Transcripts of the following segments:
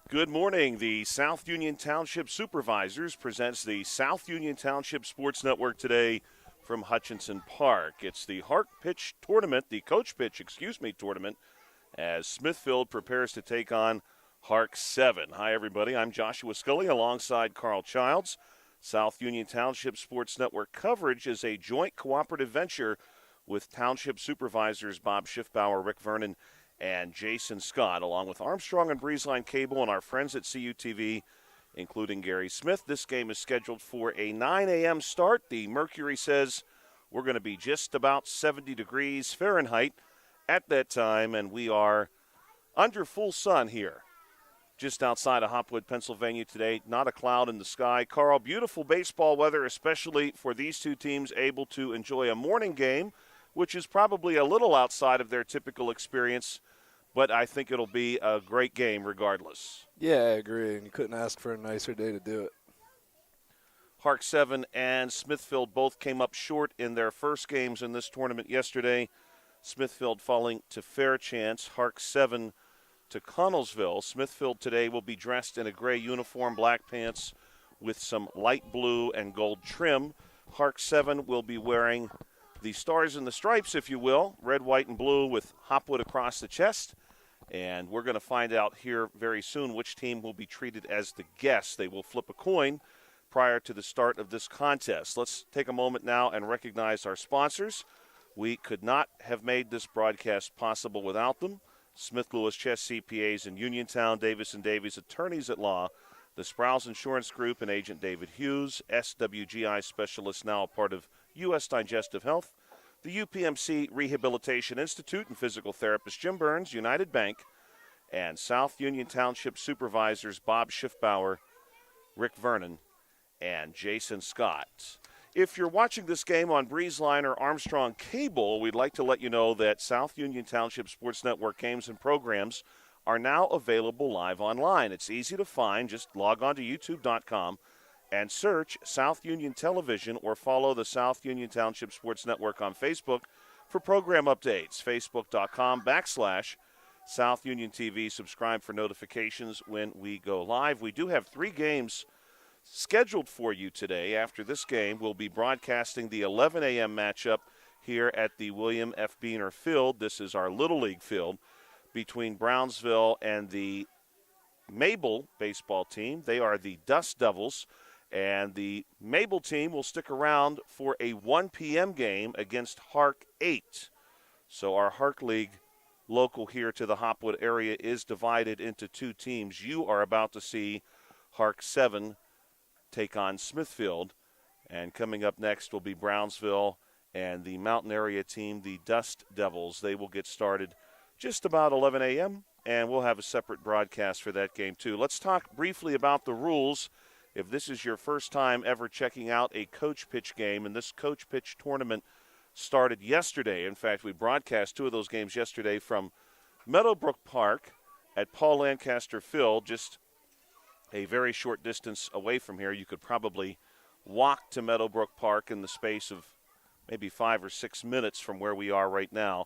Good morning. The South Union Township Supervisors presents the South Union Township Sports Network today from Hutchinson Park. It's the HARC pitch tournament, the coach pitch, tournament, as Smithfield prepares to take on HARC 7. Hi, everybody. I'm Joshua Scully alongside Carl Childs. South Union Township Sports Network coverage is a joint cooperative venture with Township Supervisors Bob Schiffbauer, Rick Vernon, and Jason Scott, along with Armstrong and Breezeline Cable and our friends at CUTV, including Gary Smith. This game is scheduled for a 9 a.m. start. The Mercury says we're going to be just about 70 degrees Fahrenheit at that time, and we are under full sun here just outside of Hopwood, Pennsylvania today. Not a cloud in the sky. Carl, beautiful baseball weather, especially for these two teams able to enjoy a morning game, which is probably a little outside of their typical experience, but I think it'll be a great game regardless. Yeah, I agree, and you couldn't ask for a nicer day to do it. HARC 7 and Smithfield both came up short in their first games in this tournament yesterday. Smithfield falling to Fairchance, HARC 7 to Connellsville. Smithfield today will be dressed in a gray uniform, black pants with some light blue and gold trim. HARC 7 will be wearing the stars and the stripes, if you will, red, white, and blue with Hopwood across the chest. And we're going to find out here very soon which team will be treated as the guest. They will flip a coin prior to the start of this contest. Let's take a moment now and recognize our sponsors. We could not have made this broadcast possible without them. Smith Lewis Chess CPAs in Uniontown, Davis & Davies Attorneys at Law, the Sprouse Insurance Group and Agent David Hughes, SWGI Specialist, now a part of U.S. Digestive Health, the UPMC Rehabilitation Institute and physical therapist Jim Burns, United Bank, and South Union Township Supervisors Bob Schiffbauer, Rick Vernon, and Jason Scott. If you're watching this game on Breezeline or Armstrong Cable, we'd like to let you know that South Union Township Sports Network games and programs are now available live online. It's easy to find. Just log on to youtube.com and search South Union Television or follow the South Union Township Sports Network on Facebook for program updates. Facebook.com/South Union TV. Subscribe for notifications when we go live. We do have 3 games scheduled for you today. After this game, we'll be broadcasting the 11 a.m. matchup here at the William F. Beener Field. This is our Little League field between Brownsville and the Mabel baseball team. They are the Dust Devils. And the Mabel team will stick around for a 1 p.m. game against HARC 8. So our HARC League local here to the Hopwood area is divided into 2 teams. You are about to see HARC 7 take on Smithfield. And coming up next will be Brownsville and the mountain area team, the Dust Devils. They will get started just about 11 a.m., and we'll have a separate broadcast for that game too. Let's talk briefly about the rules. If this is your first time ever checking out a coach pitch game, and this coach pitch tournament started yesterday. In fact, we broadcast 2 of those games yesterday from Meadowbrook Park at Paul Lancaster Field, just a very short distance away from here. You could probably walk to Meadowbrook Park in the space of maybe 5 or 6 minutes from where we are right now.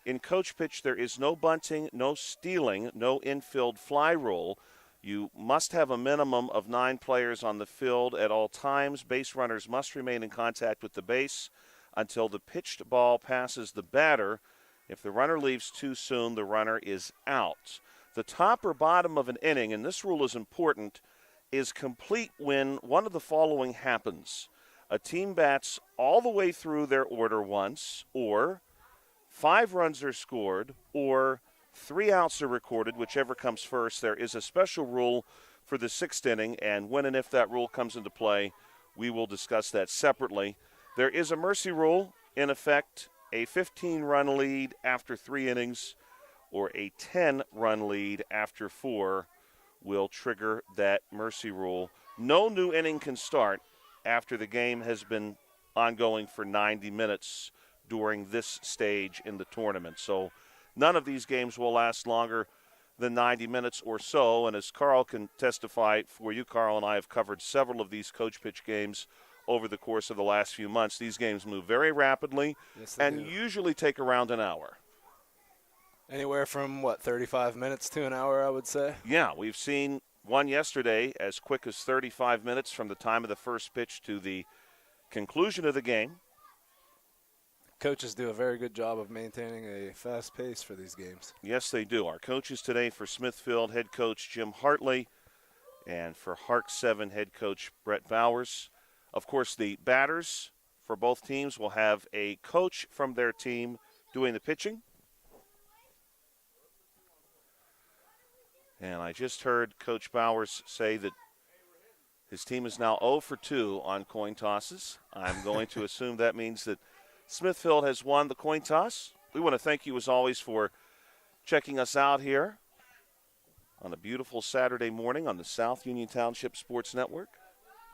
In coach pitch, there is no bunting, no stealing, no infield fly rule. You must have a minimum of 9 players on the field at all times. Base runners must remain in contact with the base until the pitched ball passes the batter. If the runner leaves too soon, the runner is out. The top or bottom of an inning, and this rule is important, is complete when one of the following happens. A team bats all the way through their order once, or 5 runs are scored, or 3 outs are recorded, whichever comes first. There is a special rule for the 6th inning, and when and if that rule comes into play, we will discuss that separately. There is a mercy rule in effect, a 15-run lead after 3 innings, or a 10-run lead after 4 will trigger that mercy rule. No new inning can start after the game has been ongoing for 90 minutes during this stage in the tournament. So none of these games will last longer than 90 minutes or so. And as Carl can testify for you, Carl and I have covered several of these coach pitch games over the course of the last few months. These games move very rapidly and usually take around an hour. Anywhere from, 35 minutes to an hour, I would say? Yeah, we've seen won yesterday as quick as 35 minutes from the time of the first pitch to the conclusion of the game. Coaches do a very good job of maintaining a fast pace for these games. Yes, they do. Our coaches today for Smithfield, head coach Jim Hartley, and for HARC 7, head coach Brett Bowers. Of course, the batters for both teams will have a coach from their team doing the pitching. And I just heard Coach Bowers say that his team is now 0 for 2 on coin tosses. I'm going to assume that means that Smithfield has won the coin toss. We want to thank you, as always, for checking us out here on a beautiful Saturday morning on the South Union Township Sports Network.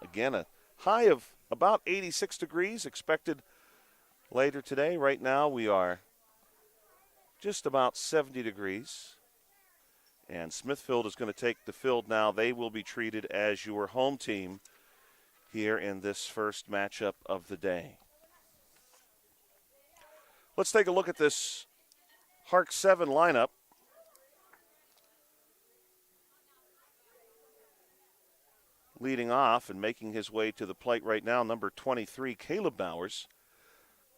Again, a high of about 86 degrees expected later today. Right now we are just about 70 degrees. And Smithfield is going to take the field now. They will be treated as your home team here in this first matchup of the day. Let's take a look at this HARC 7 lineup. Leading off and making his way to the plate right now, number 23, Caleb Bowers.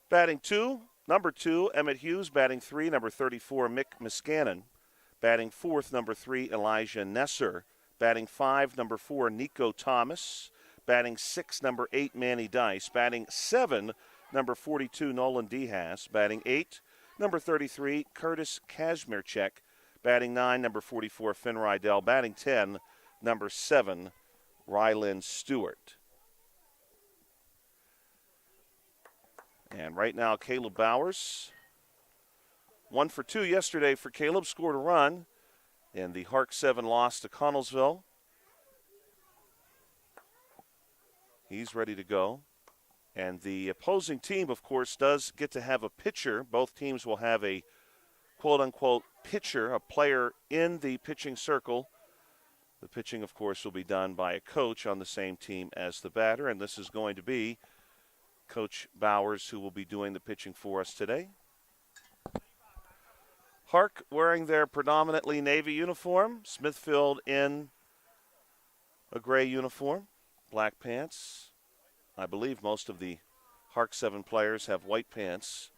Batting 2, number 2, Emmett Hughes. Batting 3, number 34, Mick Miscannon. Batting 4th, number 3, Elijah Nesser. Batting 5, number 4, Nico Thomas. Batting 6, number 8, Manny Dice. Batting 7, number 42, Nolan Dehas. Batting 8, number 33, Curtis Kazmierczak. Batting 9, number 44, Finn Rydell. Batting 10, number 7, Rylan Stewart. And right now, Caleb Bowers, 1 for 2 yesterday for Caleb, scored a run in the HARC 7 loss to Connellsville. He's ready to go. And the opposing team, of course, does get to have a pitcher. Both teams will have a quote-unquote pitcher, a player in the pitching circle. The pitching, of course, will be done by a coach on the same team as the batter, and this is going to be Coach Bowers who will be doing the pitching for us today. HARC wearing their predominantly navy uniform, Smithfield in a gray uniform, black pants. I believe most of the HARC 7 players have white pants.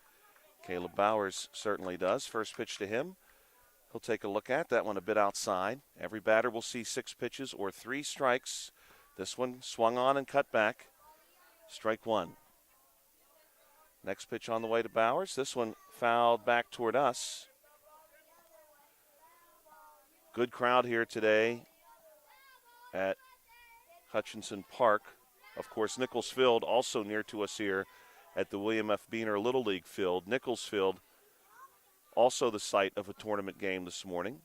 Caleb Bowers certainly does. First pitch to him. He'll take a look at that one a bit outside. Every batter will see 6 pitches or 3 strikes. This one swung on and cut back. Strike 1. Next pitch on the way to Bowers. This one fouled back toward us. Good crowd here today at Hutchinson Park. Of course, Nichols Field also near to us here at the William F. Beener Little League Field. Nichols Field also the site of a tournament game this morning.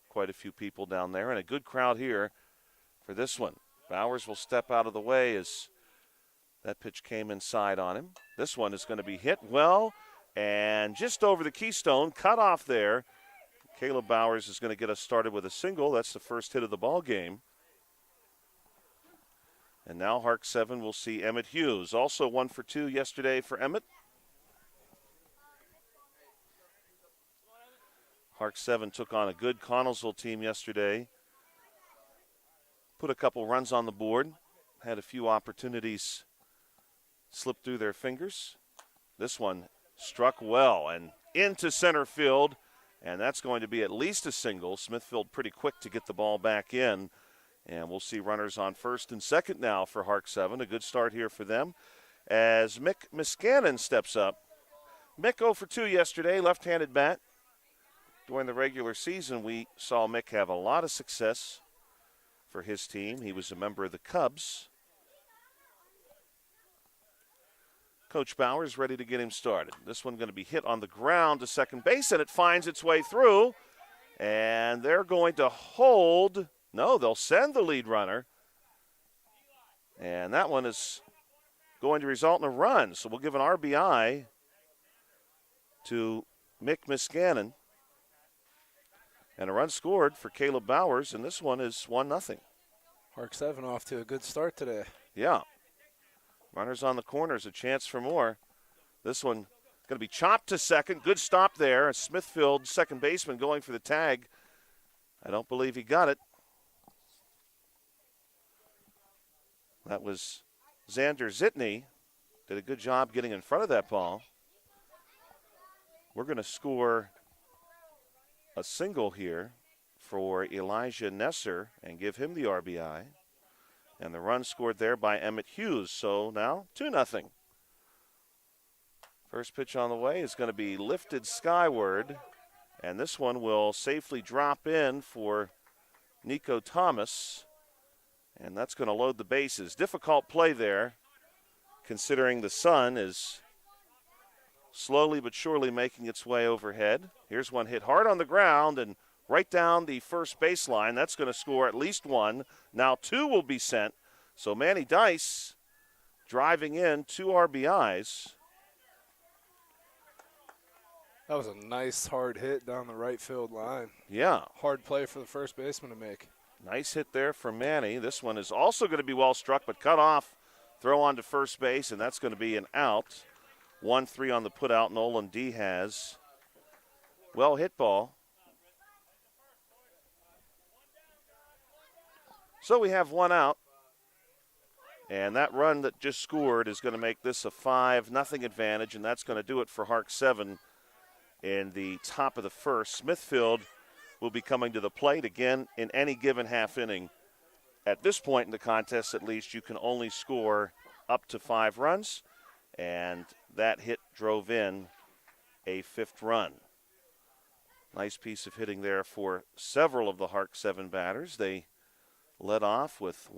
Quite a few people down there, and a good crowd here for this one. Bowers will step out of the way as that pitch came inside on him. This one is going to be hit well and just over the keystone, cut off there. Caleb Bowers is going to get us started with a single. That's the first hit of the ball game. And now HARC 7 will see Emmett Hughes. Also 1 for 2 yesterday for Emmett. HARC 7 took on a good Connellsville team yesterday. Put a couple runs on the board. Had a few opportunities slip through their fingers. This one struck well and into center field. And that's going to be at least a single. Smithfield pretty quick to get the ball back in. And we'll see runners on first and second now for HARC 7. A good start here for them as Mick Miscannon steps up. Mick 0 for 2 yesterday, left-handed bat. During the regular season, we saw Mick have a lot of success for his team. He was a member of the Cubs. Coach Bowers ready to get him started. This one going to be hit on the ground to second base, and it finds its way through. And they're going to hold. No, they'll send the lead runner. And that one is going to result in a run. So we'll give an RBI to Mick Miscannon. And a run scored for Caleb Bowers, and this one is 1-0. HARC 7 off to a good start today. Yeah. Runners on the corners, a chance for more. This one going to be chopped to second. Good stop there. Smithfield, second baseman, going for the tag. I don't believe he got it. That was Xander Zitney. Did a good job getting in front of that ball. We're going to score a single here for Elijah Nesser and give him the RBI. And the run scored there by Emmett Hughes. So now 2-0. First pitch on the way is going to be lifted skyward. And this one will safely drop in for Nico Thomas. And that's going to load the bases. Difficult play there, considering the sun is slowly but surely making its way overhead. Here's one hit hard on the ground and right down the first baseline. That's going to score at least one. Now 2 will be sent. So Manny Dice driving in 2 RBIs. That was a nice hard hit down the right field line. Yeah. Hard play for the first baseman to make. Nice hit there from Manny. This one is also going to be well struck, but cut off. Throw on to first base, and that's going to be an out. 1-3 on the putout. Nolan Diaz. Well hit ball. So we have 1 out. And that run that just scored is going to make this a 5-0 advantage, and that's going to do it for HARC 7 in the top of the first. Smithfield will be coming to the plate again in any given half inning. At this point in the contest, at least, you can only score up to 5 runs, and that hit drove in a 5th run. Nice piece of hitting there for several of the HARC 7 batters. They led off with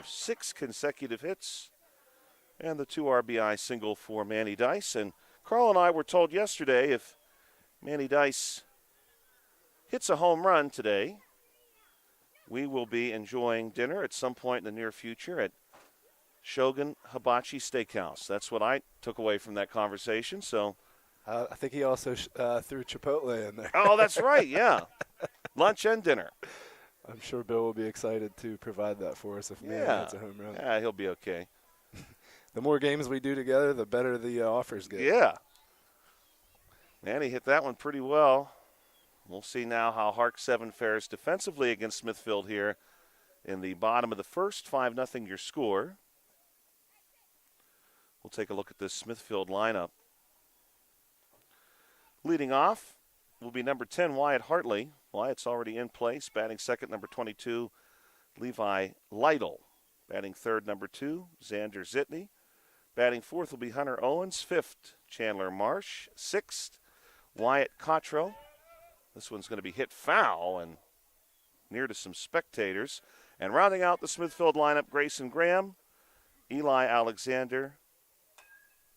6 consecutive hits, and the 2 RBI single for Manny Dice. And Carl and I were told yesterday if Manny Dice hits a home run today, we will be enjoying dinner at some point in the near future at Shogun Hibachi Steakhouse. That's what I took away from that conversation. So I think he also threw Chipotle in there. Oh, that's right, yeah. Lunch and dinner. I'm sure Bill will be excited to provide that for us if Manny hits a home run. Yeah, he'll be okay. The more games we do together, the better the offers get. Yeah. Manny hit that one pretty well. We'll see now how HARC 7 fares defensively against Smithfield here in the bottom of the first. 5-0 your score. We'll take a look at this Smithfield lineup. Leading off will be number 10, Wyatt Hartley. Wyatt's already in place. Batting second, number 22, Levi Lytle. Batting third, number 2, Xander Zitney. Batting fourth will be Hunter Owens. Fifth, Chandler Marsh. Sixth, Wyatt Cottrell. This one's going to be hit foul and near to some spectators. And rounding out the Smithfield lineup, Grayson Graham, Eli Alexander.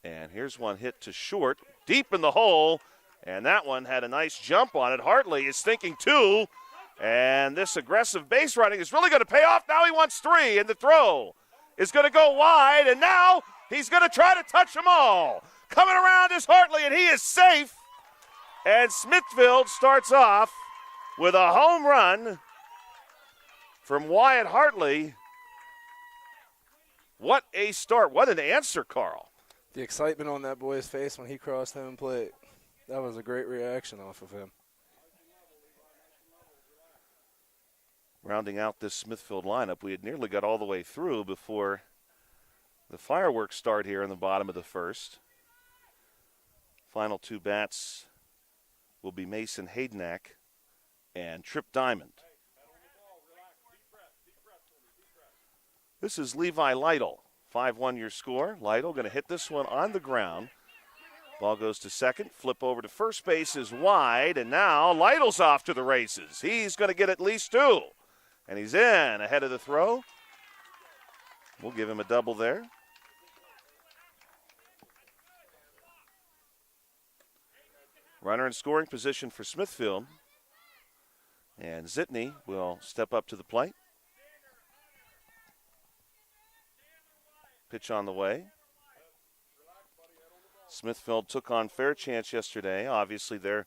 And here's one hit to short, deep in the hole. And that one had a nice jump on it. Hartley is thinking 2. And this aggressive base running is really going to pay off. Now he wants 3. And the throw is going to go wide. And now he's going to try to touch them all. Coming around is Hartley, and he is safe. And Smithfield starts off with a home run from Wyatt Hartley. What a start. What an answer, Carl. The excitement on that boy's face when he crossed home plate. That was a great reaction off of him. Rounding out this Smithfield lineup, we had nearly got all the way through before the fireworks start here in the bottom of the first. Final 2 bats will be Mason Haydenack and Trip Diamond. This is Levi Lytle. 5-1 your score. Lytle going to hit this one on the ground. Ball goes to second. Flip over to first base is wide. And now Lytle's off to the races. He's going to get at least 2. And he's in ahead of the throw. We'll give him a double there. Runner in scoring position for Smithfield. And Zitney will step up to the plate. Pitch on the way. Smithfield took on Fairchance yesterday. Obviously, they're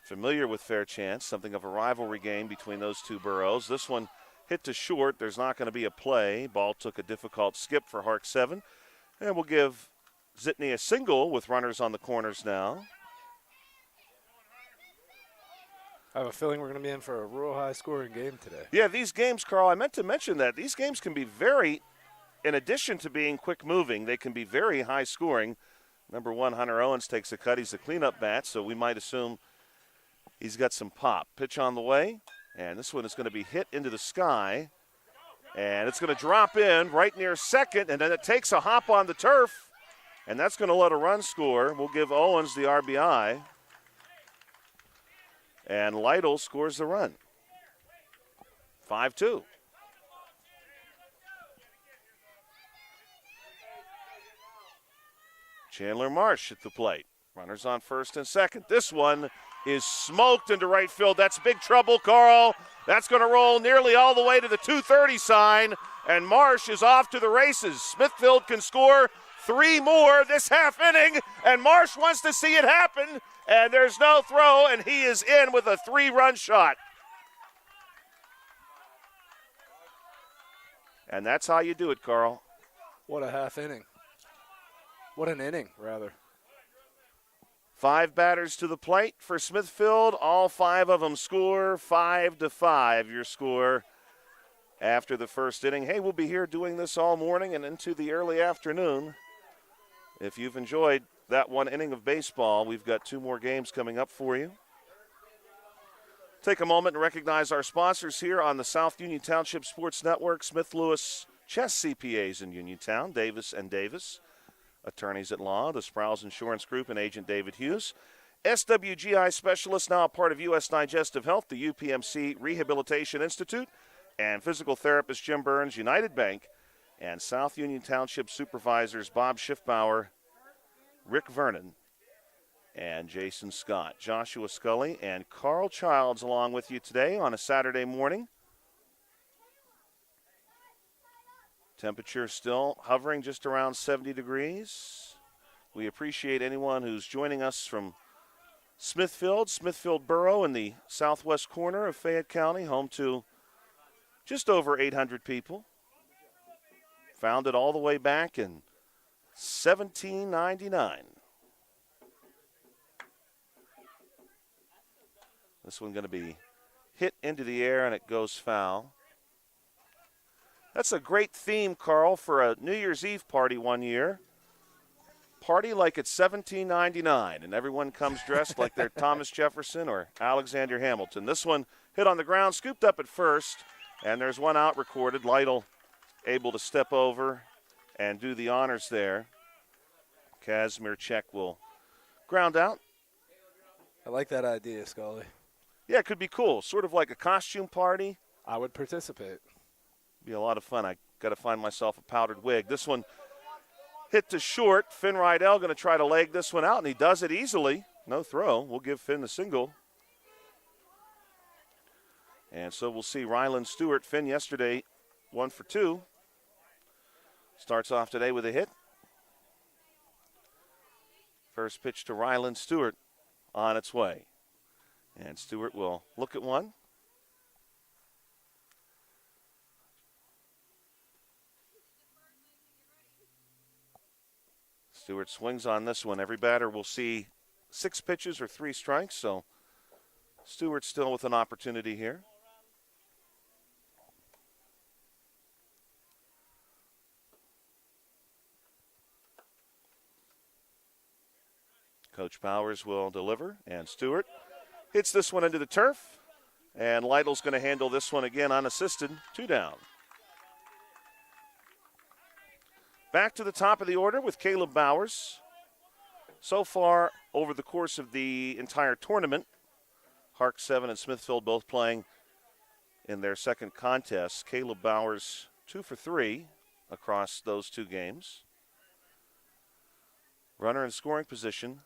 familiar with Fairchance, something of a rivalry game between those two boroughs. This one hit to short. There's not going to be a play. Ball took a difficult skip for HARC 7. And we'll give Zitney a single with runners on the corners now. I have a feeling we're going to be in for a real high-scoring game today. Yeah, these games, Carl, I meant to mention that. These games can be very, in addition to being quick-moving, they can be very high-scoring. Number 1, Hunter Owens takes a cut. He's a cleanup bat, so we might assume he's got some pop. Pitch on the way, and this one is going to be hit into the sky. And it's going to drop in right near second, and then it takes a hop on the turf, and that's going to let a run score. We'll give Owens the RBI. And Lytle scores the run. 5-2. Chandler Marsh at the plate. Runners on first and second. This one is smoked into right field. That's big trouble, Carl. That's going to roll nearly all the way to the 230 sign, and Marsh is off to the races. Smithfield can score 3 more this half inning, and Marsh wants to see it happen, and there's no throw, and he is in with a 3-run shot. And that's how you do it, Carl. What a half inning. What an inning, rather. 5 batters to the plate for Smithfield. All 5 of them score. 5-5 your score after the first inning. Hey, we'll be here doing this all morning and into the early afternoon. If you've enjoyed that one inning of baseball, we've got 2 more games coming up for you. Take a moment and recognize our sponsors here on the South Union Township Sports Network. Smith Lewis Chess CPAs in Uniontown, Davis and Davis. Attorneys at law, the Sprouse Insurance Group and Agent David Hughes. SWGI Specialist, now a part of U.S. Digestive Health, the UPMC Rehabilitation Institute, and physical therapist Jim Burns, United Bank, and South Union Township Supervisors Bob Schiffbauer, Rick Vernon, and Jason Scott. Joshua Scully and Carl Childs along with you today on a Saturday morning. Temperature still hovering just around 70 degrees. We appreciate anyone who's joining us from Smithfield Borough in the southwest corner of Fayette County, home to just over 800 people. Founded all the way back in 1799. This one going to be hit into the air and it goes foul. That's a great theme, Carl, for a New Year's Eve party one year. Party like it's 1799, and everyone comes dressed like they're Thomas Jefferson or Alexander Hamilton. This one hit on the ground, scooped up at first, and there's one out recorded. Lytle able to step over and do the honors there. Kazimir Czech will ground out. I like that idea, Scully. Yeah, it could be cool. Sort of like a costume party. I would participate. Be a lot of fun. I got to find myself a powdered wig. This one hit to short. Finn Rydell going to try to leg this one out, and he does it easily. No throw. We'll give Finn the single. And so we'll see Ryland Stewart. Finn yesterday 1 for 2. Starts off today with a hit. First pitch to Ryland Stewart on its way. And Stewart will look at one. Stewart swings on this one. Every batter will see 6 pitches or 3 strikes, so Stewart still with an opportunity here. Coach Powers will deliver, and Stewart hits this one into the turf, and Lytle's going to handle this one again unassisted. 2 down. Back to the top of the order with Caleb Bowers. So far, over the course of the entire tournament, HARC 7 and Smithfield both playing in their second contest. Caleb Bowers 2 for 3 across those 2 games. Runner in scoring position.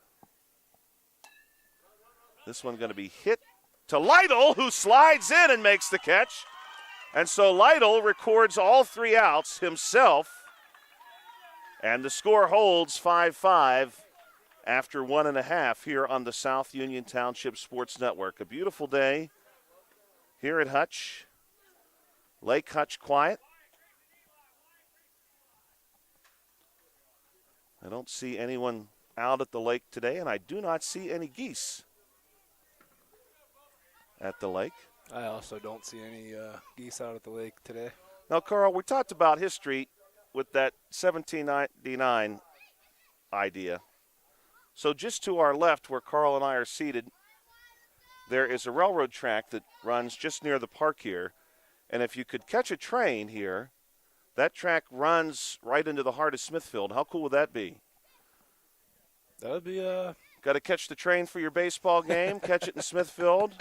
This one going to be hit to Lytle, who slides in and makes the catch. And so Lytle records all 3 outs himself. And the score holds 5-5 after 1.5 here on the South Union Township Sports Network. A beautiful day here at Hutch. Lake Hutch quiet. I don't see anyone out at the lake today, and I do not see any geese. at the lake. I also don't see any geese out at the lake today. Now, Carl, we talked about history with that 1799 idea. So just to our left, where Carl and I are seated, there is a railroad track that runs just near the park here. And if you could catch a train here, that track runs right into the heart of Smithfield. How cool would that be? That would be Got to catch the train for your baseball game, catch it in Smithfield,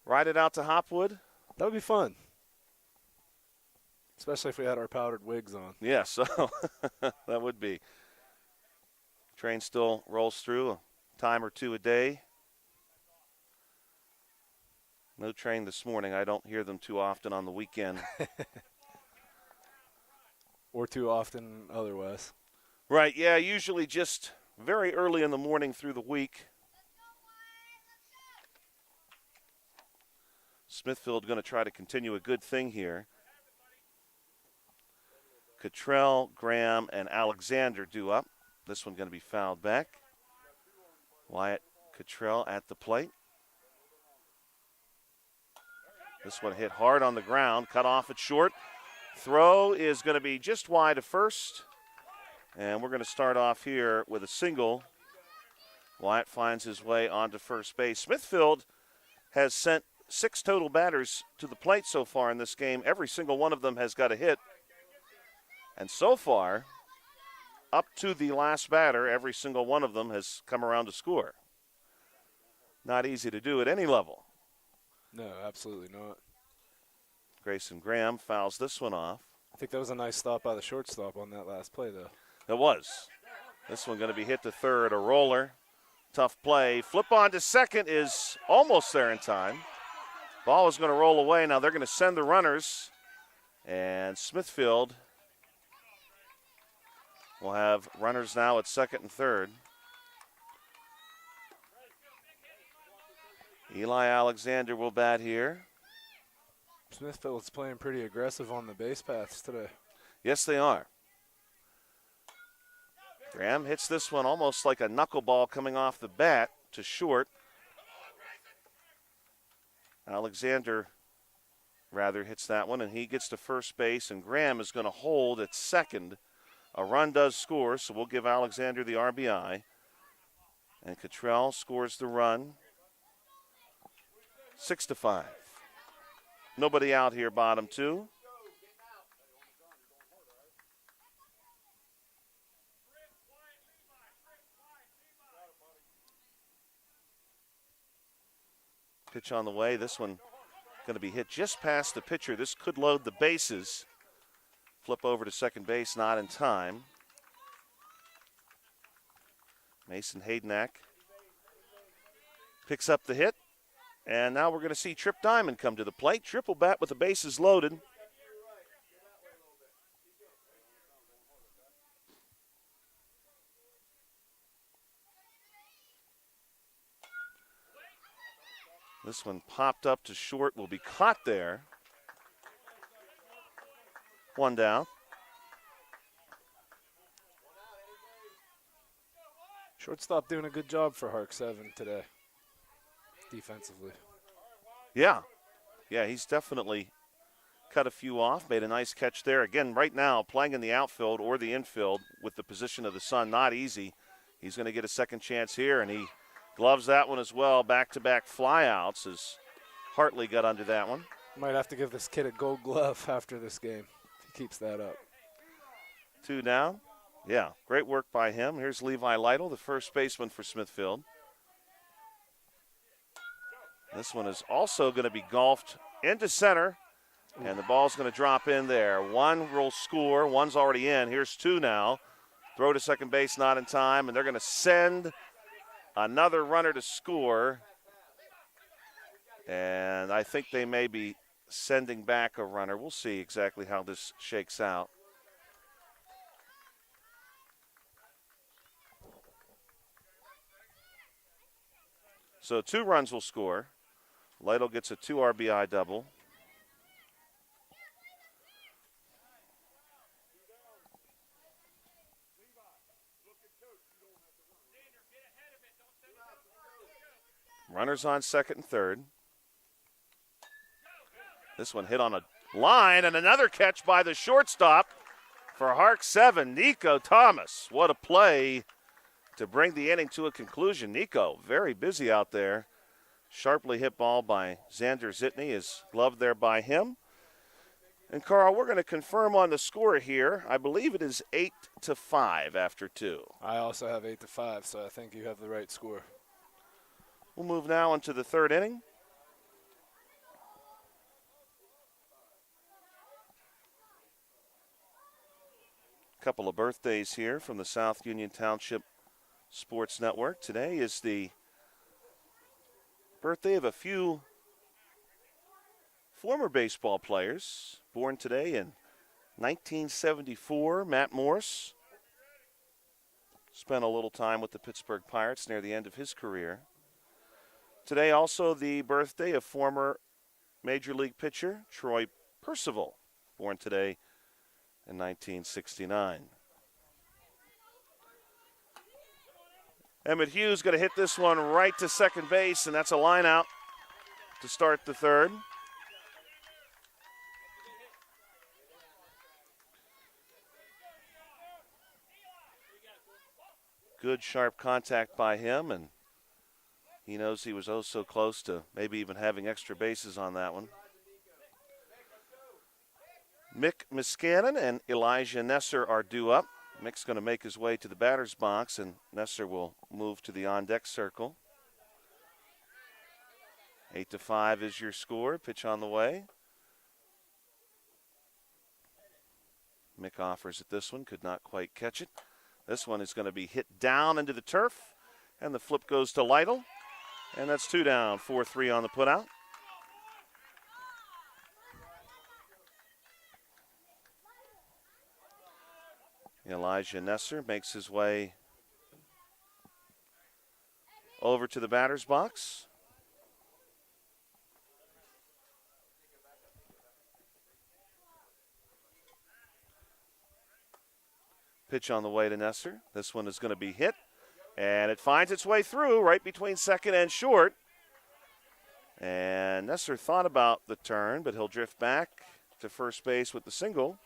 ride it out to Hopwood. That would be fun. Especially if we had our powdered wigs on. Yeah, so that would be. Train still rolls through a time or two a day. No train this morning. I don't hear them too often on the weekend. Or too often otherwise. Right, yeah, usually just very early in the morning through the week. Smithfield going to try to continue a good thing here. Cottrell, Graham, and Alexander due up. This one going to be fouled back. Wyatt Cottrell at the plate. This one hit hard on the ground, cut off at short. Throw is going to be just wide of first. And we're going to start off here with a single. Wyatt finds his way onto first base. Smithfield has sent 6 total batters to the plate so far in this game. Every single one of them has got a hit. And so far, up to the last batter, every single one of them has come around to score. Not easy to do at any level. No, absolutely not. Grayson Graham fouls this one off. I think that was a nice stop by the shortstop on that last play, though. It was. This one going to be hit to third, a roller. Tough play. Flip on to second is almost there in time. Ball is going to roll away. Now they're going to send the runners. And Smithfield will have runners now at second and third. Eli Alexander will bat here. Smithfield's playing pretty aggressive on the base paths today. Yes, they are. Graham hits this one almost like a knuckleball coming off the bat to short. Alexander rather hits that one, and he gets to first base, and Graham is going to hold at second. A run does score, so we'll give Alexander the RBI. And Cottrell scores the run. 6-5. Nobody out here, bottom 2. Pitch on the way. This one going to be hit just past the pitcher. This could load the bases. Flip over to second base, not in time. Mason Haydenack picks up the hit. And now we're going to see Trip Diamond come to the plate. Triple bat with the bases loaded. This one popped up to short, will be caught there. 1 down. Shortstop doing a good job for HARC 7 today, defensively. Yeah, he's definitely cut a few off, made a nice catch there. Again, right now, playing in the outfield or the infield with the position of the sun, not easy. He's going to get a second chance here, and he gloves that one as well. Back-to-back flyouts as Hartley got under that one. Might have to give this kid a gold glove after this game if he keeps that up. 2 down. Yeah, great work by him. Here's Levi Lytle, the first baseman for Smithfield. This one is also going to be golfed into center, and the ball's going to drop in there. 1 will score. 1's already in. Here's 2 now. Throw to second base, not in time, and they're going to send another runner to score. And I think they may be sending back a runner. We'll see exactly how this shakes out. So 2 runs will score. Lytle gets a 2 RBI double. Runners on second and third. This one hit on a line, and another catch by the shortstop for HARC 7, Nico Thomas. What a play to bring the inning to a conclusion. Nico, very busy out there. Sharply hit ball by Xander Zitney is gloved there by him. And, Carl, we're going to confirm on the score here. I believe it is 8-5 after 2. I also have 8-5, so I think you have the right score. We'll move now into the third inning. Couple of birthdays here from the South Union Township Sports Network. Today is the birthday of a few former baseball players born today in 1974. Matt Morse spent a little time with the Pittsburgh Pirates near the end of his career. Today also the birthday of former Major League pitcher Troy Percival, born today in 1969. Emmett Hughes going to hit this one right to second base, and that's a line out to start the third. Good sharp contact by him, and he knows he was oh so close to maybe even having extra bases on that one. Mick Miskanen and Elijah Nesser are due up. Mick's going to make his way to the batter's box, and Nesser will move to the on-deck circle. 8-5 is your score. Pitch on the way. Mick offers at this one, could not quite catch it. This one is going to be hit down into the turf, and the flip goes to Lytle. And that's 2 down, 4-3 on the putout. Elijah Nesser makes his way over to the batter's box. Pitch on the way to Nesser. This one is going to be hit, and it finds its way through right between second and short. And Nesser thought about the turn, but he'll drift back to first base with the single.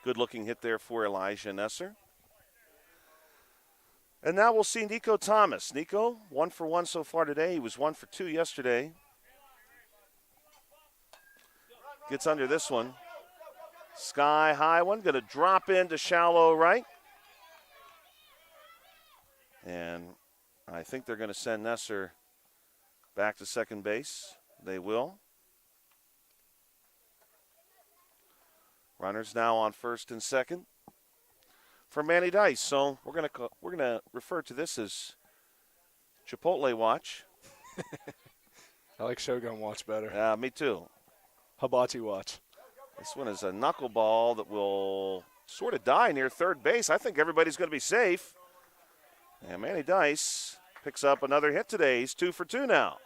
Good looking hit there for Elijah Nesser. And now we'll see Nico Thomas. Nico, 1 for 1 so far today. He was 1 for 2 yesterday. Gets under this one. Sky high one, going to drop into shallow right. And I think they're going to send Nesser back to second base. They will. Runners now on first and second for Manny Dice. So we're gonna refer to this as Chipotle watch. I like Shogun watch better. Me too. Hibachi watch. This one is a knuckleball that will sort of die near third base. I think everybody's going to be safe. And Manny Dice picks up another hit today. He's 2 for 2 now.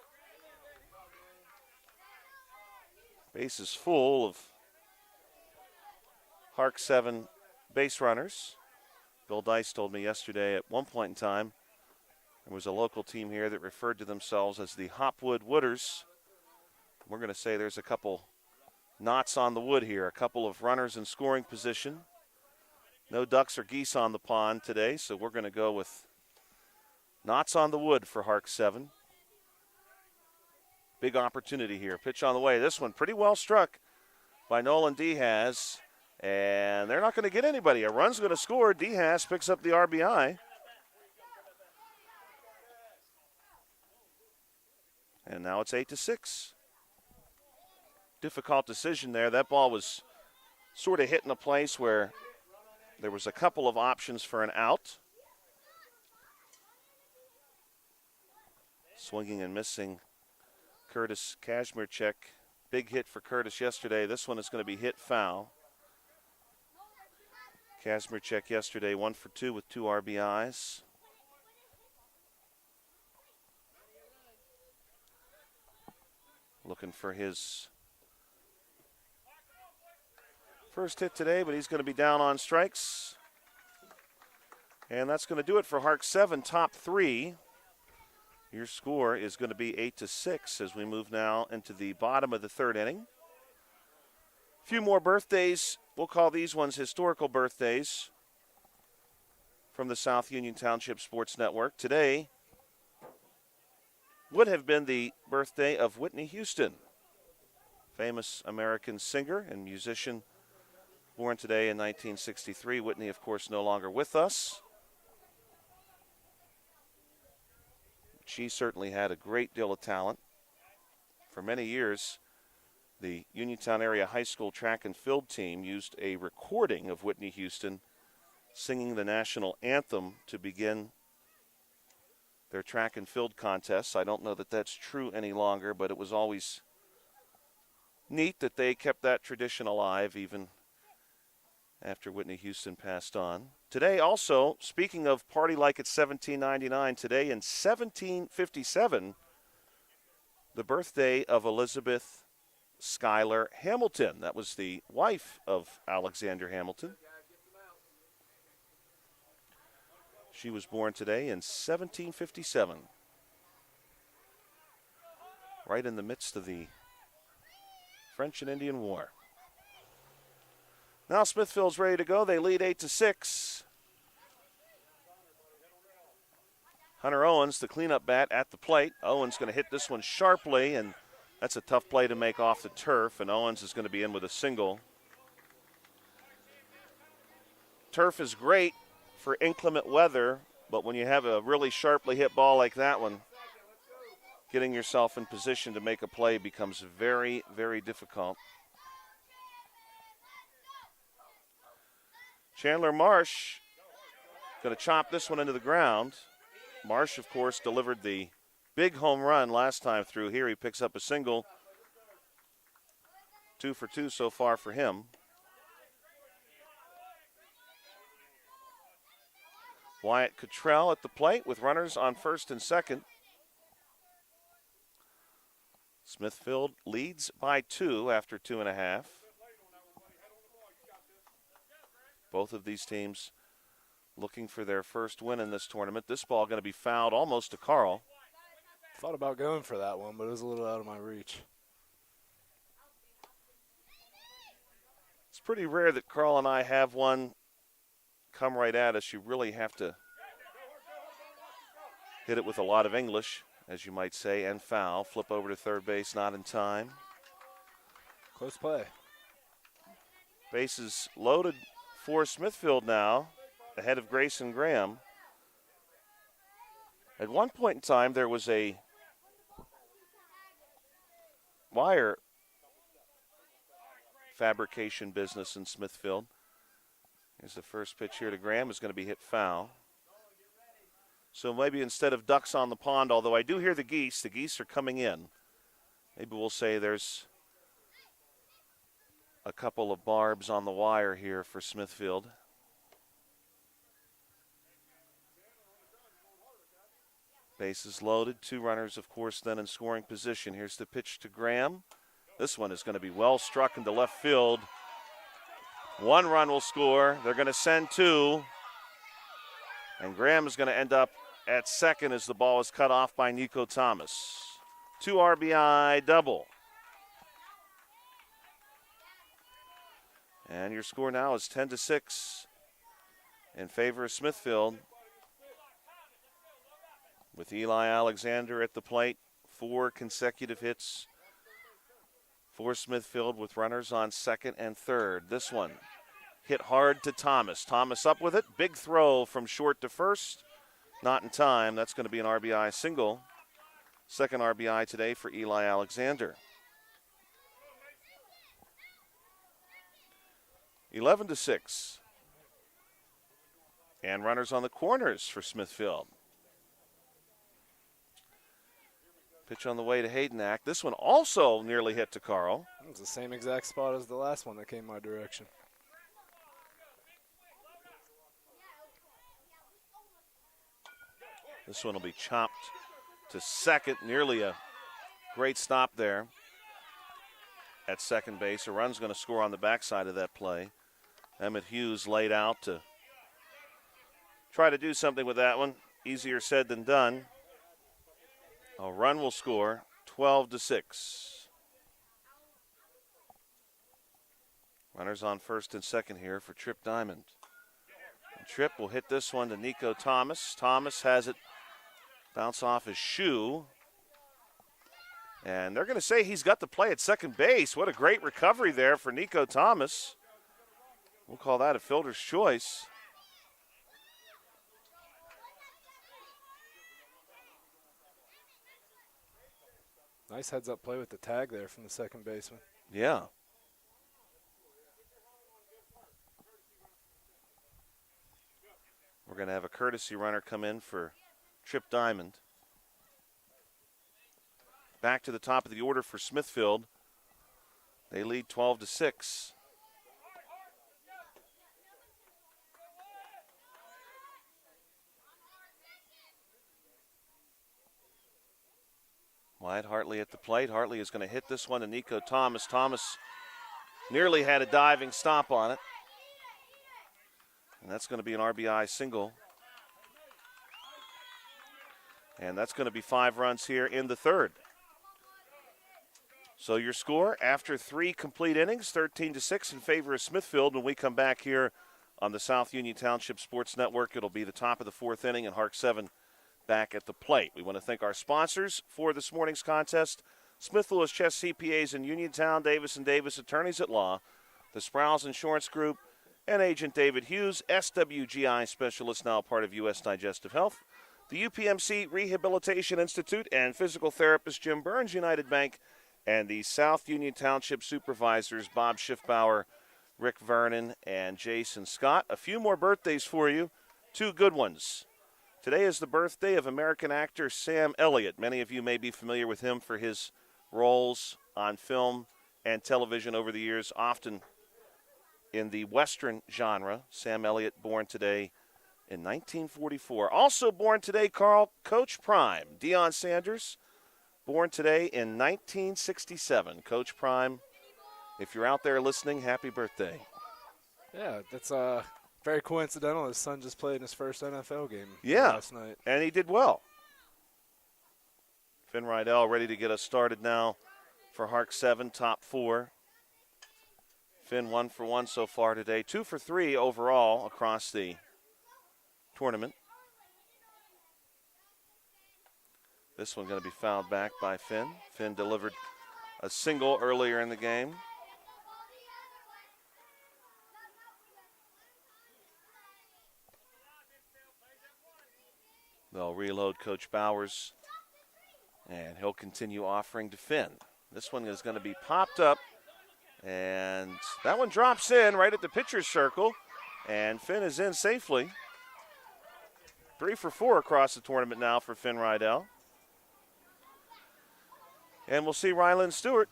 Base is full of HARC 7 base runners. Bill Dice told me yesterday at one point in time there was a local team here that referred to themselves as the Hopwood Wooders. We're going to say there's a couple knots on the wood here, a couple of runners in scoring position. No ducks or geese on the pond today, so we're going to go with knots on the wood for HARC 7. Big opportunity here. Pitch on the way. This one pretty well struck by Nolan Dehaz. And they're not going to get anybody. A run's going to score. Dehaz picks up the RBI. And now it's 8-6. Difficult decision there. That ball was sort of hit in a place where there was a couple of options for an out. Swinging and missing Curtis Kazmierczak. Big hit for Curtis yesterday. This one is going to be hit foul. Kazmierczak yesterday 1 for 2 with 2 RBIs. Looking for his first hit today, but he's going to be down on strikes. And that's going to do it for HARC 7, top 3. Your score is going to be 8-6 as we move now into the bottom of the third inning. A few more birthdays. We'll call these ones historical birthdays from the South Union Township Sports Network. Today would have been the birthday of Whitney Houston, famous American singer and musician, born today in 1963. Whitney, of course, no longer with us. She certainly had a great deal of talent. For many years, the Uniontown Area High School track and field team used a recording of Whitney Houston singing the national anthem to begin their track and field contests. I don't know that that's true any longer, but it was always neat that they kept that tradition alive even after Whitney Houston passed on. Today also, speaking of Party Like It's 1799, today in 1757, the birthday of Elizabeth Schuyler Hamilton. That was the wife of Alexander Hamilton. She was born today in 1757, right in the midst of the French and Indian War. Now Smithfield's ready to go. They lead 8-6. Hunter Owens, the cleanup bat, at the plate. Owens going to hit this one sharply, and that's a tough play to make off the turf, and Owens is going to be in with a single. Turf is great for inclement weather, but when you have a really sharply hit ball like that one, getting yourself in position to make a play becomes very, very difficult. Chandler Marsh going to chop this one into the ground. Marsh, of course, delivered the big home run last time through. Here he picks up a single. 2 for 2 so far for him. Wyatt Cottrell at the plate with runners on first and second. Smithfield leads by 2 after 2.5. Both of these teams looking for their first win in this tournament. This ball going to be fouled almost to Carl. Thought about going for that one, but it was a little out of my reach. It's pretty rare that Carl and I have one come right at us. You really have to hit it with a lot of English, as you might say, and foul. Flip over to third base, not in time. Close play. Bases loaded for Smithfield now, ahead of Grayson Graham. At one point in time, there was a wire fabrication business in Smithfield. Here's the first pitch here to Graham, is going to be hit foul. So maybe instead of ducks on the pond, although I do hear the geese are coming in. Maybe we'll say there's a couple of barbs on the wire here for Smithfield. Bases loaded, 2 runners, of course, then in scoring position. Here's the pitch to Graham. This one is going to be well struck into left field. 1 run will score. They're going to send 2. And Graham is going to end up at second as the ball is cut off by Nico Thomas. 2 RBI double. And your score now is 10-6 in favor of Smithfield. With Eli Alexander at the plate, 4 consecutive hits for Smithfield with runners on second and third. This one hit hard to Thomas. Thomas up with it. Big throw from short to first. Not in time. That's going to be an RBI single. Second RBI today for Eli Alexander. 11-6. And runners on the corners for Smithfield. Pitch on the way to Haydenack. This one also nearly hit to Carl. It's the same exact spot as the last one that came my direction. This one will be chopped to second. Nearly a great stop there at second base. A run's going to score on the backside of that play. Emmett Hughes laid out to try to do something with that one. Easier said than done. A run will score 12-6. Runners on first and second here for Tripp Diamond. And Tripp will hit this one to Nico Thomas. Thomas has it bounce off his shoe. And they're going to say he's got the play at second base. What a great recovery there for Nico Thomas. We'll call that a fielder's choice. Nice heads-up play with the tag there from the second baseman. Yeah. We're going to have a courtesy runner come in for Tripp Diamond. Back to the top of the order for Smithfield. They lead 12-6. Wyatt Hartley at the plate. Hartley is going to hit this one to Nico Thomas. Thomas nearly had a diving stop on it. And that's going to be an RBI single. And that's going to be 5 runs here in the third. So your score after 3 complete innings, 13-6 in favor of Smithfield. When we come back here on the South Union Township Sports Network, it'll be the top of the 4th inning and HARC 7 back at the plate. We want to thank our sponsors for this morning's contest. Smith Lewis Chess CPAs in Uniontown, Davis & Davis Attorneys at Law, the Sprouse Insurance Group, and Agent David Hughes, SWGI Specialist, now part of U.S. Digestive Health, the UPMC Rehabilitation Institute, and physical therapist Jim Burns, United Bank, and the South Union Township Supervisors, Bob Schiffbauer, Rick Vernon, and Jason Scott. A few more birthdays for you, 2 good ones. Today is the birthday of American actor Sam Elliott. Many of you may be familiar with him for his roles on film and television over the years, often in the Western genre. Sam Elliott, born today in 1944. Also born today, Carl, Coach Prime. Deion Sanders, born today in 1967. Coach Prime, if you're out there listening, happy birthday. Yeah, that's very coincidental. His son just played in his first NFL game last night. And he did well. Finn Rydell ready to get us started now for HARC 7, top 4. Finn 1 for 1 so far today. 2 for 3 overall across the tournament. This one going to be fouled back by Finn. Finn delivered a single earlier in the game. They'll reload Coach Bowers, and he'll continue offering to Finn. This one is going to be popped up, and that one drops in right at the pitcher's circle, and Finn is in safely. 3 for 4 across the tournament now for Finn Rydell. And we'll see Ryland Stewart.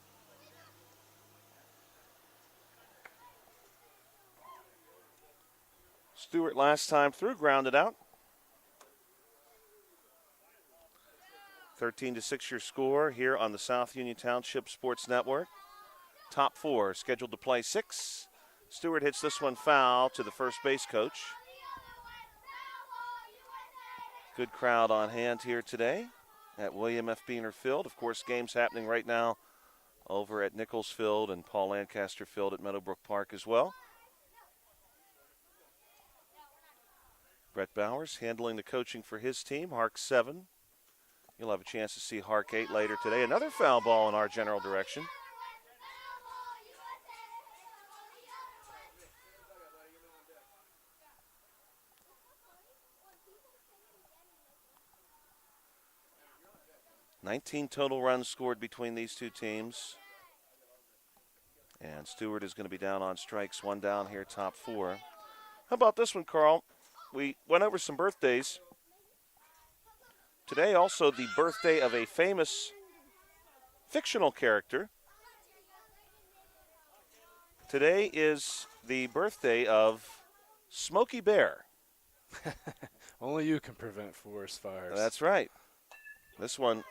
Stewart last time through grounded out. 13-6 your score here on the South Union Township Sports Network. Top 4 scheduled to play 6. Stewart hits this one foul to the first base coach. Good crowd on hand here today at William F. Beaner Field. Of course, games happening right now over at Nichols Field and Paul Lancaster Field at Meadowbrook Park as well. Brett Bowers handling the coaching for his team, HARC 7. You'll have a chance to see HARC 8 later today. Another foul ball in our general direction. $19 total runs scored between these two teams. And Stewart is going to be down on strikes. 1 down here, top 4. How about this one, Carl? We went over some birthdays. Today also the birthday of a famous fictional character. Today is the birthday of Smokey Bear. Only you can prevent forest fires. That's right. This one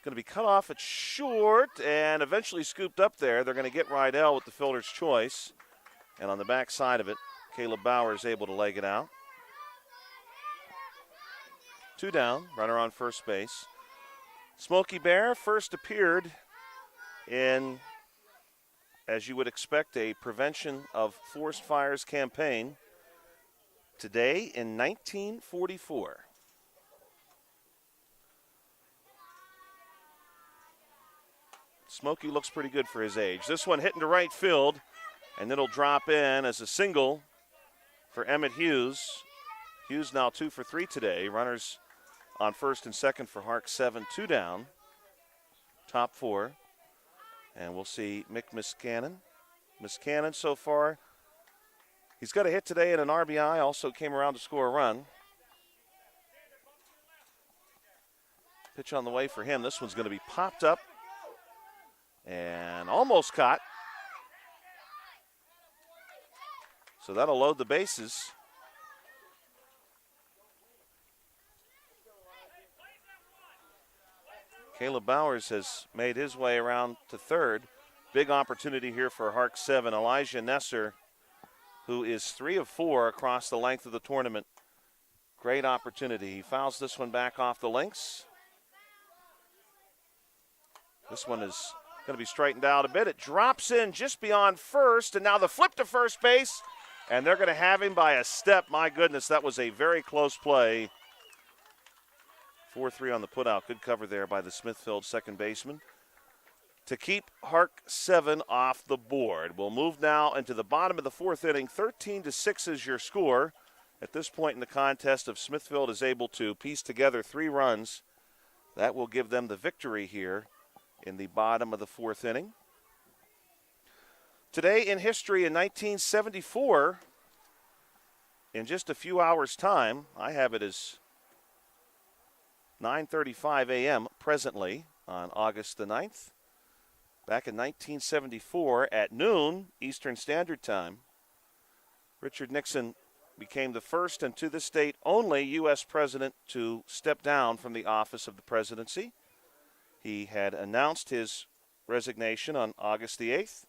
going to be cut off at short and eventually scooped up there. They're going to get Rydell with the fielder's choice. And on the back side of it, Caleb Bauer is able to leg it out. 2 down, runner on first base. Smokey Bear first appeared in, as you would expect, a prevention of forced fires campaign today in 1944. Smokey looks pretty good for his age. This one hitting to right field, and it'll drop in as a single for Emmett Hughes. Hughes now 2 for 3 today. Runners on first and second for HARC 7, 2 down. Top 4. And we'll see Mick Miscannon. Miscannon so far, he's got a hit today and an RBI. Also came around to score a run. Pitch on the way for him. This one's going to be popped up and almost caught. So that'll load the bases. Caleb Bowers has made his way around to third. Big opportunity here for HARC 7. Elijah Nesser, who is 3 of 4 across the length of the tournament. Great opportunity. He fouls this one back off the links. This one is going to be straightened out a bit. It drops in just beyond first, and now the flip to first base, and they're going to have him by a step. My goodness, that was a very close play. 4-3 on the putout. Good cover there by the Smithfield second baseman to keep HARC 7 off the board. We'll move now into the bottom of the fourth inning. 13-6 is your score. At this point in the contest, if Smithfield is able to piece together 3 runs, that will give them the victory here in the bottom of the fourth inning. Today in history in 1974, in just a few hours' time, I have it as 9:35 a.m. presently on August the 9th. Back in 1974 at noon Eastern Standard Time, Richard Nixon became the first and to this date only U.S. president to step down from the office of the presidency. He had announced his resignation on August the 8th.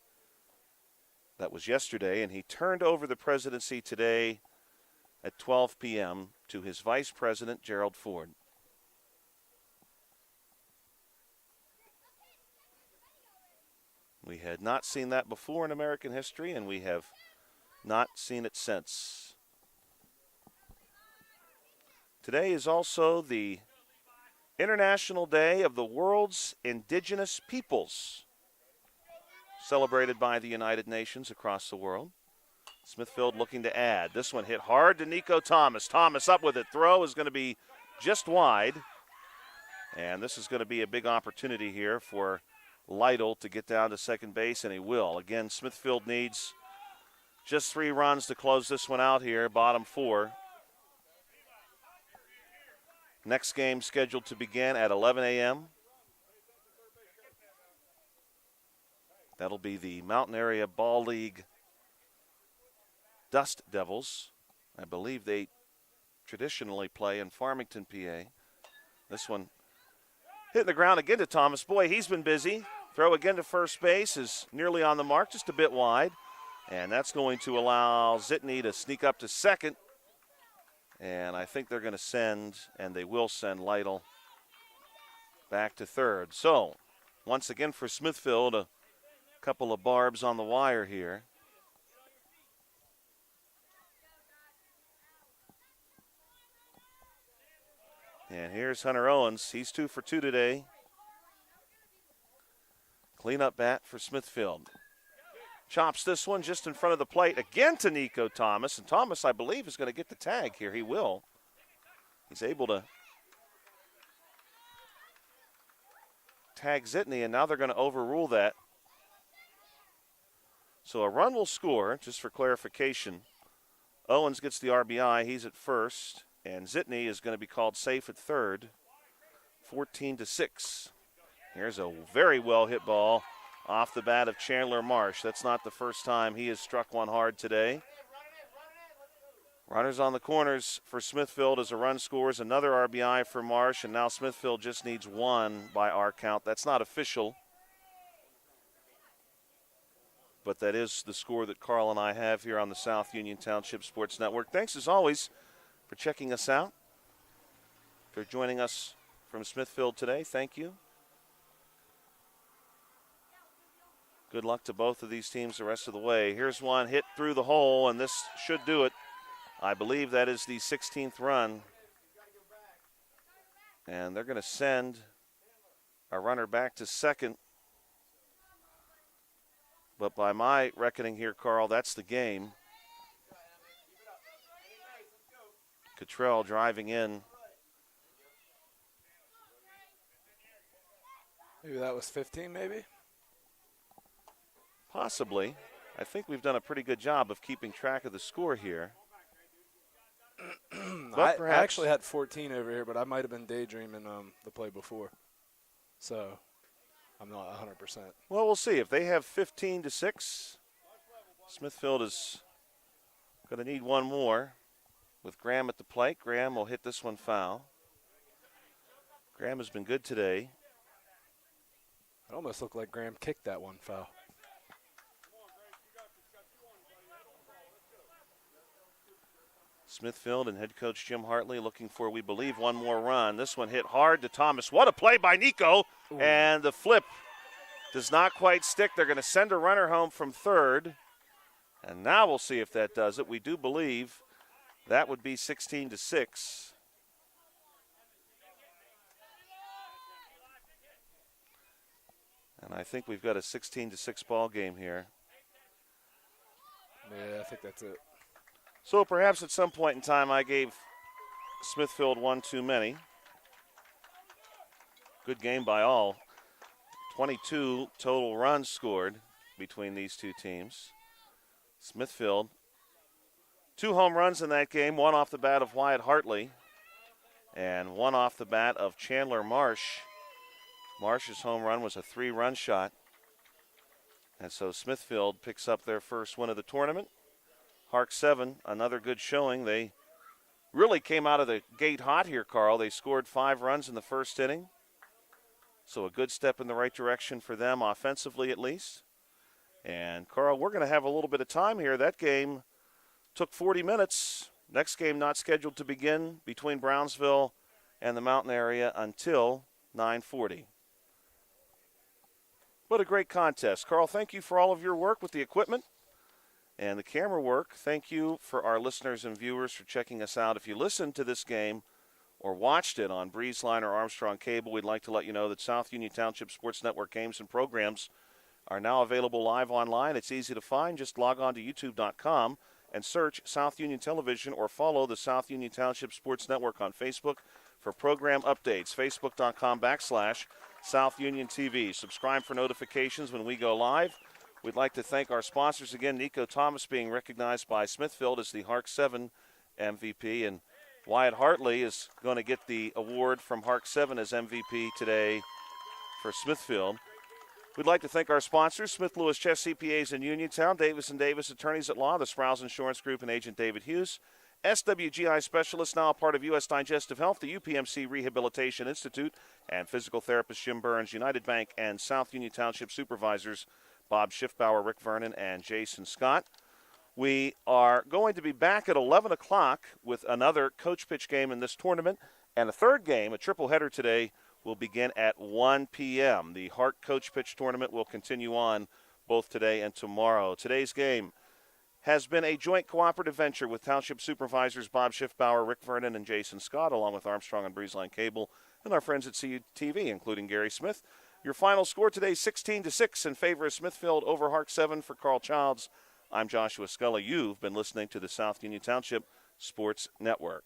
That was yesterday, and he turned over the presidency today at 12 p.m. to his vice president, Gerald Ford. We had not seen that before in American history, and we have not seen it since. Today is also the International Day of the World's Indigenous Peoples, celebrated by the United Nations across the world. Smithfield looking to add. This one hit hard to Nico Thomas. Thomas up with it. Throw is going to be just wide. And this is going to be a big opportunity here for Lytle to get down to second base, and he will. Again, Smithfield needs just 3 runs to close this one out here, bottom 4. Next game scheduled to begin at 11 a.m. That'll be the Mountain Area Ball League Dust Devils. I believe they traditionally play in Farmington, PA. This one hitting the ground again to Thomas. Boy, he's been busy. Throw again to first base is nearly on the mark, just a bit wide. And that's going to allow Zitney to sneak up to second. And I think they're going to send, and they will send Lytle back to third. So, once again for Smithfield, a couple of barbs on the wire here. And here's Hunter Owens. He's 2 for 2 today. Cleanup bat for Smithfield. Chops this one just in front of the plate again to Nico Thomas. And Thomas, I believe, is going to get the tag here. He will. He's able to tag Zitney, and now they're going to overrule that. So a run will score, just for clarification. Owens gets the RBI. He's at first. And Zitney is going to be called safe at third. 14-6. Here's a very well hit ball off the bat of Chandler Marsh. That's not the first time he has struck one hard today. Runners on the corners for Smithfield as a run scores. Another RBI for Marsh, and now Smithfield just needs 1 by our count. That's not official, but that is the score that Carl and I have here on the South Union Township Sports Network. Thanks as always for checking us out. for joining us from Smithfield today. Thank you. Good luck to both of these teams the rest of the way. Here's one hit through the hole, and this should do it. I believe that is the 16th run. And they're going to send a runner back to second. But by my reckoning here, Carl, that's the game. Cottrell driving in. Maybe that was 15, maybe? Possibly. I think we've done a pretty good job of keeping track of the score here. I actually had 14 over here, but I might have been daydreaming the play before. So I'm not 100%. Well, we'll see. If they have 15-6, Smithfield is going to need one more. With Graham at the plate, Graham will hit this one foul. Graham has been good today. It almost looked like Graham kicked that one foul. Smithfield and head coach Jim Hartley looking for, we believe, one more run. This one hit hard to Thomas. What a play by Nico. Ooh. And the flip does not quite stick. They're going to send a runner home from third. And now we'll see if that does it. We do believe that would be 16-6. And I think we've got a 16-6 ball game here. Yeah, I think that's it. So perhaps at some point in time I gave Smithfield one too many. Good game by all. 22 total runs scored between these two teams. Smithfield, 2 home runs in that game, one off the bat of Wyatt Hartley and one off the bat of Chandler Marsh. Marsh's home run was a 3-run shot. And so Smithfield picks up their first win of the tournament. HARC 7, another good showing. They really came out of the gate hot here, Carl. They scored 5 runs in the first inning. So a good step in the right direction for them, offensively at least. And, Carl, we're going to have a little bit of time here. That game took 40 minutes. Next game not scheduled to begin between Brownsville and the Mountain area until 9:40. What a great contest. Carl, thank you for all of your work with the equipment and the camera work. Thank you for our listeners and viewers for checking us out. If you listened to this game or watched it on Breezeline or Armstrong Cable, we'd like to let you know that South Union Township Sports Network games and programs are now available live online. It's easy to find. Just log on to youtube.com and search South Union Television or follow the South Union Township Sports Network on Facebook for program updates. Facebook.com/South Union TV. Subscribe for notifications when we go live. We'd like to thank our sponsors again. Nico Thomas being recognized by Smithfield as the HARC 7 MVP, and Wyatt Hartley is going to get the award from HARC 7 as MVP today for Smithfield. We'd like to thank our sponsors, Smith Lewis Chess CPAs in Uniontown, Davis & Davis Attorneys at Law, the Sprouse Insurance Group, and Agent David Hughes, SWGI Specialists, now a part of U.S. Digestive Health, the UPMC Rehabilitation Institute, and physical therapist Jim Burns, United Bank, and South Union Township Supervisors Bob Schiffbauer, Rick Vernon, and Jason Scott. We are going to be back at 11 o'clock with another coach pitch game in this tournament, and a third game, a triple header today, will begin at 1 p.m. The HARC coach pitch tournament will continue on both today and tomorrow. Today's game has been a joint cooperative venture with Township Supervisors Bob Schiffbauer, Rick Vernon, and Jason Scott, along with Armstrong and Breezeline Cable and our friends at CUTV, including Gary Smith. Your final score today, 16-6 in favor of Smithfield over HARC 7 for Carl Childs. I'm Joshua Scully. You've been listening to the South Union Township Sports Network.